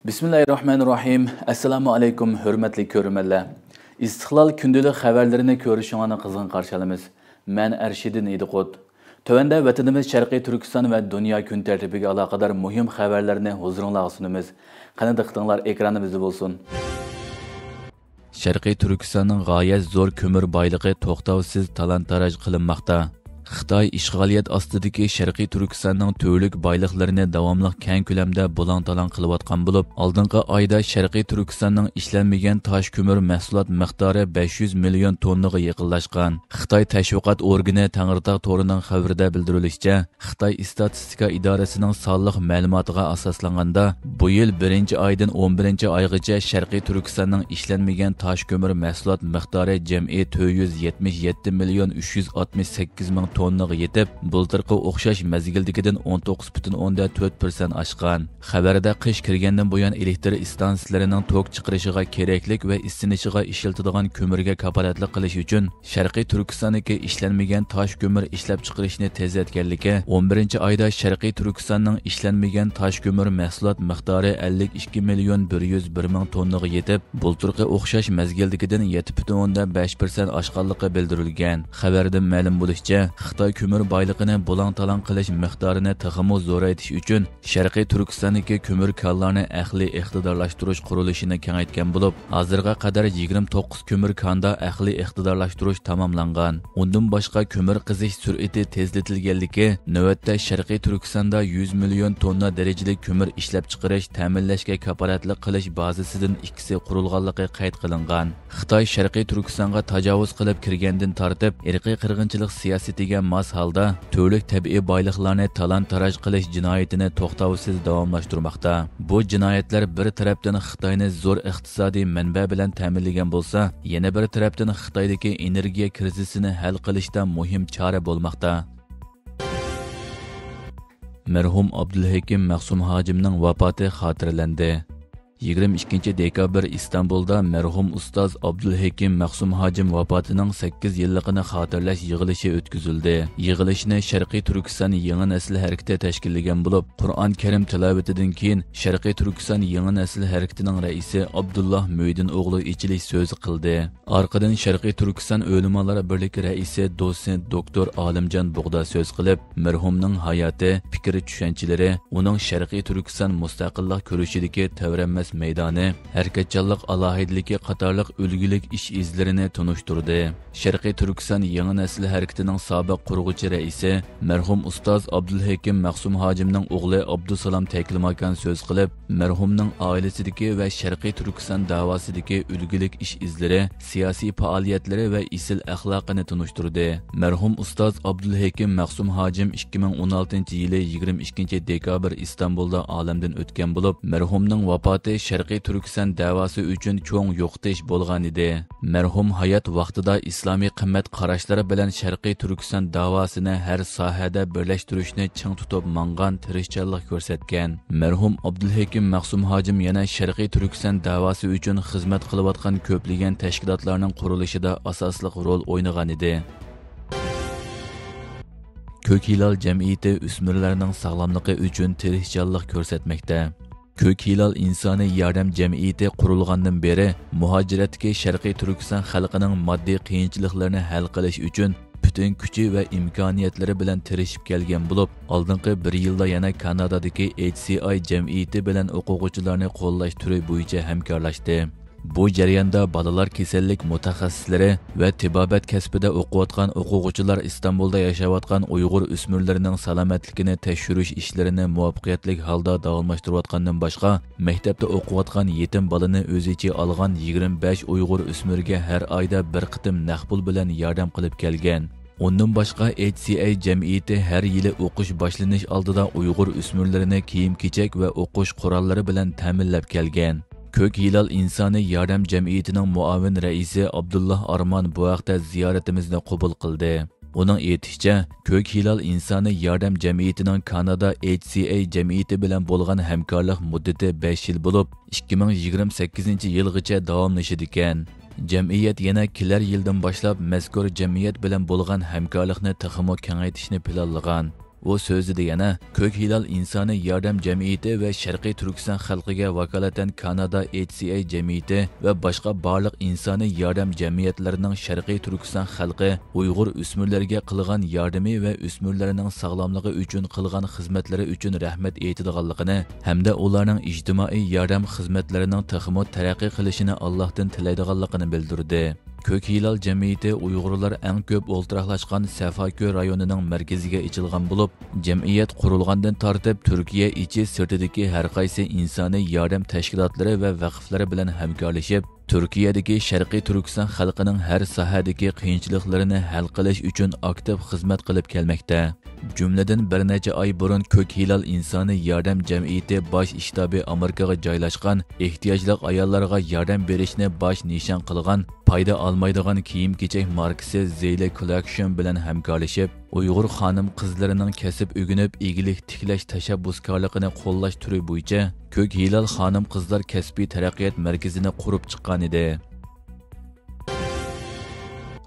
Bismillahirrahmanirrahim. Assalamu alaykum, hürmetli körümeller. İstiklal kündülük haberlerini görüşünü kızgın karşılamız. Ben Erşidin İdiqut. Tövende vatanımız Şarkı Türkistan ve dünya gün tertibiga alakadar mühim haberlerini huzurunla sunumuz. Qanadıqtınlar ekranımızda bolsun. Şarkı Türkistan'ın gayet zor kömür baylığı toxtavsiz talan-taraj qilinmoqda. Xitoy ishg'oliyat ostidagi Sharqiy Turkistonning to'lik boyliqlarini davomli keng ko'lamda bulang-talang qilayotgan bo'lib, oldingi oyda Sharqiy Turkistonning ishlanmagan tosh ko'mir mahsulot miqdori 500 million tonnaga yaqinlashgan. Xitoy tashviqot organi Tangirtog' to'rining xabarida bildirilishicha, Xitoy istatistika idorasining sonliq ma'lumotiga asoslanganda, bu yil 1-oydan 11-oygacha Sharqiy Turkistonning ishlanmagan tosh ko'mir mahsulot miqdori jami 477 million 368 ming tonnaga yetib, bultirqi o'xshash mazgildikidan 19,4% oshgan. Xabarda qish kirgandan buyon elektr stantsiyalarining tok chiqarishiga keraklik va isinishiga ishiladigan ko'mirga kafolatlik qilish uchun Sharqiy Turkistondagi ishlanmagan tosh ko'mir ishlab chiqarishni tezlatganligi, 11-oyda Sharqiy Turkistonning ishlanmagan tosh ko'mir mahsulot miqdori 52 million 101 ming tonnaga yetib, bultirqi o'xshash mazgildikidan 7,5% oshganligi bildirilgan. Xabarda ma'lum bo'lishicha, Xitoy ko'mir boyligini bulang-talang qilish miqdorini texmo zo'raytish uchun Sharqiy Turkistondagi ko'mir konlarni ahli iqtidorlashtirish qurilishini kengaytgan bo'lib, hozirga qadar 29 ko'mir konda ahli iqtidorlashtirish tamomlangan. Undan boshqa ko'mir qizish sur'ati tezlatilganligi, navbatda Sharqiy Turkistonda 100 million tonna darajali ko'mir ishlab chiqarish, ta'minlashga kafolatlik qilish bazasidan ikkisi qurilganligi qayd qilingan. Xitoy Sharqiy Turkistonga tajovuz qilib kirgandan tortib, irqiy qirg'inchilik siyosatiga mos holda to'lik tabiiy boyliqlarni talon-taroj qilish jinoyatini to'xtovsiz davomlashtirmoqda. Bu jinoyatlar bir tarafdan Xitoyni zo'r iqtisodiy manba bilan ta'minlagan bo'lsa, yana bir tarafdan Xitoydagi energiya krizisini hal qilishda muhim chora bo'lmoqda. Marhum Abdulhakim Maqsum Hojimning vafoti xotirlandi. 22 dekabr İstanbul'da merhum ustoz Abdulhakim Maqsum Hojim vafotining 8 yilligini xotirlash yig'ilishi o'tkazildi. Yig'ilishni Sharqiy Turkiston yangi nasl harakati tashkillagan bo'lib, Qur'on Karim tilovatidan keyin Sharqiy Turkiston yangi nasl harakatining raisi Abdulloh Mo'ydin o'g'li ichilish so'zi qildi. Orqadan Sharqiy Turkiston o'limalari birligi raisi dotsent doktor Olimjon Bug'da so'z qilib, merhumning hayoti, fikr tushanchalari, uning Sharqiy Turkiston mustaqillik kurashidagi tavranmas meydani, harakatchanlik alohidligi qatorliq ulgulik ish izlarini tunishtirdi. Sharqiy Turkiston yangi nasl harakatining sobiq qurg'uvchi raisi marhum ustoz Abdulhakim Maqsum Hojimning o'g'li Abdusalom Taklimakan so'z qilib, marhumning oilasidagi va Sharqiy Turkiston da'vosidagi ulgulik ish izlari, siyosiy faoliyatlari va isil axloqini tunishtirdi. Marhum ustoz Abdulhakim Maqsum Hojim 2016-yili 22 dekabr İstanbulda olamdan o'tgan bo'lib, marhumning vafoti Sharqiy Turkiston da'vosi uchun cho'ng yo'qotish bo'lgan edi. Marhum hayot vaqtida islomiy qimmat qarashlari bilan Sharqiy Turkiston da'vosini har sohada birlashtirishni ching tutib mangan tirishchanlik ko'rsatgan. Marhum Abdulhakim Maqsum Hojim yana Sharqiy Turkiston da'vosi uchun xizmat qilayotgan ko'plagan tashkilotlarning qurilishida asosli rol o'ynagan edi. Ko'k hilol jamiyati o'smirlarning sog'lomligi uchun tirishchanlik ko'rsatmoqda. Ko'k hilol insoniy yordam jamiyati qurilgandan beri muhojiratga Sharqiy Turkiston xalqining moddiy qiyinchiliklarini hal qilish uchun butun kuchi va imkoniyatlari bilan tirishib kelgan bo'lib, oldingi bir yilda yana Kanadadagi HCI jamiyati bilan o'quvchilarni qo'llash turi bo'yicha hamkorlashdi. Bu jarayonda bolalar kasallik mutaxassislari va tibobat kasbida o'qiyotgan o'quvchilar Istanbulda yashayotgan Uyg'ur o'smirlarining salomatligini tekshirish ishlarini muvaffaqiyatli holda davomlashtirayotgandan boshqa, maktabda o'qiyotgan yetim bolani o'z ichiga olgan 25 Uyg'ur o'smirga har oyda bir qitim naqd pul bilan yordam qilib kelgan. Ondan boshqa HCI jamiyati har yili o'qish boshlanish oldida Uyg'ur o'smirlarini kiyim-kechak va o'qish qurollari bilan ta'minlab kelgan. Ko'k hilol insoniy yordam jamiyatining muavin raisi Abdulloh Armon bu vaqtda ziyoratimizni qabul qildi. Uning aytishicha, Ko'k hilol insoniy yordam jamiyatining Kanada HCA jamiyati bilan bo'lgan hamkorlik muddati 5 yil bo'lib, 2028-yilgacha davomlashadi ekan. Jamiyat yana kelar yildan boshlab mazkur jamiyat bilan bo'lgan hamkorlikni texmo kengaytirishni planlagan. U so'zida yana Ko'k Hilal insoniy yordam jamiyati va Sharqiy Turkiston xalqiga vakolatan Kanada HCA jamiyati va boshqa barliq insoniy yordam jamiyatlarining Sharqiy Turkiston xalqi Uyg'ur o'smirlarga qilgan yordami va o'smirlarning sog'lomligi uchun qilgan xizmatlari uchun rahmat aytadiganligini hamda ularning ijtimoiy yordam xizmatlarining texmo taraqqiy qilishini Allohdan tilaydiganligini bildirdi. Ko'k Hilal jamiyati Uyg'urlar eng ko'p o'ltiraqlashgan Safaköy rayonining markaziga ochilgan bo'lib, jamiyat qurilgandan tortib Turkiya ichi sirtidagi har qaysi insoniy yordam tashkilotlari va vaqflari bilan hamkorlashib, Turkiyadagi Sharqiy Turkiston xalqining har sohadagi qiyinchiliklarini hal qilish uchun aktiv xizmat qilib kelmoqda. Jumladan bir necha oy burun Ko'k Hilal insoniy yordam jamiyati bosh shtabi Amerikaga joylashgan ehtiyojli ayollarga yordam berishni bosh nishon qilgan payda olmaydigan kiyim-kechak markasi Zeyle Collection bilan hamkorlashib, Uyg'ur xonim qizlarining kasb o'rganib egilik tiklash tashabbuskorligini qo'llash turi bo'yicha Ko'k Hilal xonim qizlar kasbiy taraqqiyot markazini qurib chiqqan edi.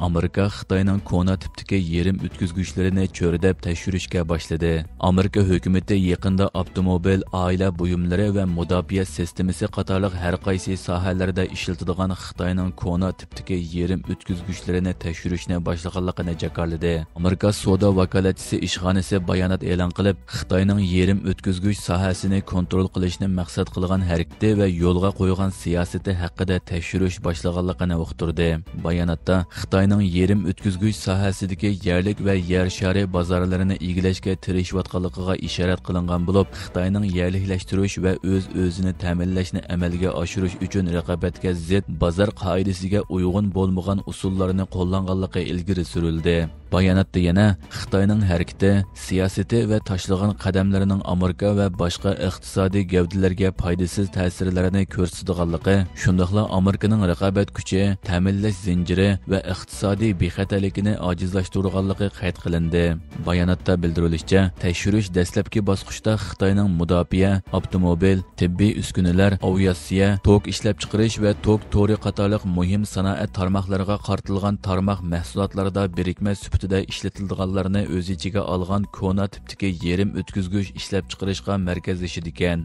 Amerika Xitoyning kona tipdagi yerim o'tkazgichlarini cho'ridab tekshirishga boshladi. Amerika hukumati yaqinda avtomobil, oila buyumlari va mudofaa sistemasi qatorliq har qaysi sohalarda ishlatiladigan Xitoyning kona tipdagi yerim o'tkazgichlarini tekshirishni boshlaganligini jakarladi. Amerika savdo vakolatchisi ishxonasi bayonot e'lon qilib, Xitoyning yerim o'tkazgich sohasini kontrol qilishni maqsad qilgan harakati va yo'lga qo'ygan siyosati haqida tekshirish boshlaganligini uqtirdi. Bayonotda Xitoy yerim o'tkazgich sohasidagi yerlik va yer shari bozorlarini egallashga tirishayotganligiga ishorat qilingan bo'lib, Xitoyning yerliklashtirish va o'z-o'zini ta'minlashni amalga oshirish uchun raqobatga zid bozor qoidasiga uyg'un bo'lmagan usullarni qo'llanganligi ilgari surildi. Bayonotda yana Xitoyning harakati, siyosati va tashlagan qadamlarining Amerika va boshqa iqtisodiy gavdalarga foydasiz ta'sirlarini ko'rsatganligi, shundaqla Amerikaning raqobat kuchi, ta'minlash zanjiri va iqtisodiy bexatarlikni ojizlashtirganligi qayd qilindi. Bayonotda bildirilishicha, tekshirish dastlabki bosqichda Xitoyning mudofaa, avtomobil, tibbiy uskunalar, aviatsiya, tok ishlab chiqarish va tok to'ri qatorliq muhim sanoat tarmoqlariga qartilgan tarmoq mahsulotlarida birikma sifatida ishlatilganlarni o'z ichiga olgan kona tipdagi yerim o'tkazgich ishlab chiqarishga markazlashadi ekan.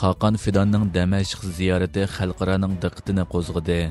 Xaqan Fidanning Damashq ziyorati xalqaroning diqqatini qo'zg'adi.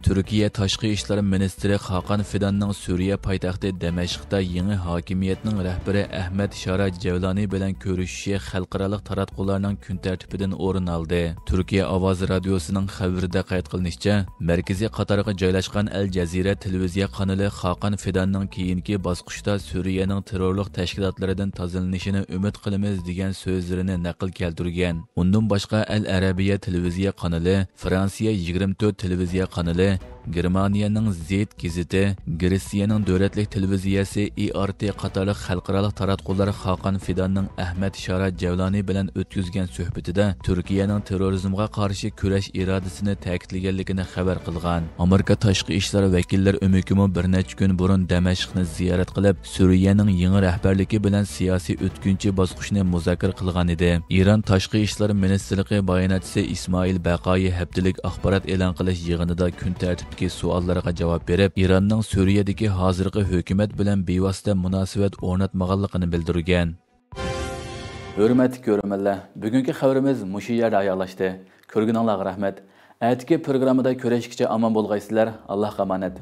Turkiya Tashqi ishlar ministri Xaqan Fidanning Suriya poytaxti Damashqda yangi hokimiyatning rahbari Ahmad Shara Javlani bilan ko'rishishi xalqaro taratqularning kun tartibidan o'rin oldi. Turkiya ovoz radiosining xabarida qayd qilinishicha, markaziy qatorga joylashgan Al Jazeera televiziya kanali Xaqan Fidanning keyingi bosqichda Suriyaning terrorlik tashkilotlaridan tozalanishini umid qilamiz degan so'zlarini naql keltirgan. Undan boshqa Al Arabiya televiziya kanali, Fransiya 24 televiziya kanali, Germaniyaning Zeyt gazeti, Gretsiyaning davlatlik televiziyasi ERT qatorliq xalqaro taratqular Xaqan Fidanning Ahmad Shara Javlani bilan o'tkazgan suhbatida Turkiyaning terrorizmga qarshi kurash irodasini ta'kidlaganligini xabar qilgan. Amerika tashqi ishlar vakillari umumi bir necha kun burun Damashqni ziyorat qilib, Suriyaning yangi rahbarligi bilan siyosiy o'tkinchi bosqichni muzokara qilgan edi. Iran tashqi ishlar ministrligi bayonotchisi Ismoil Baqoyi haftalik axborot e'lon qilish yig'inida kun tartibdagi savollarga javob berib, Iranning Suriyadagi hozirgi hukumat bilan bevosita munosabat o'rnatmaganligini bildirgan. Hurmatli ko'ruvchilar, bugungi xabarimiz mushu yerda oyoqlashdi. Ko'rganingizga rahmat. Atigi programmada ko'rishguncha omon bo'lgaysizlar. Allohga omonat.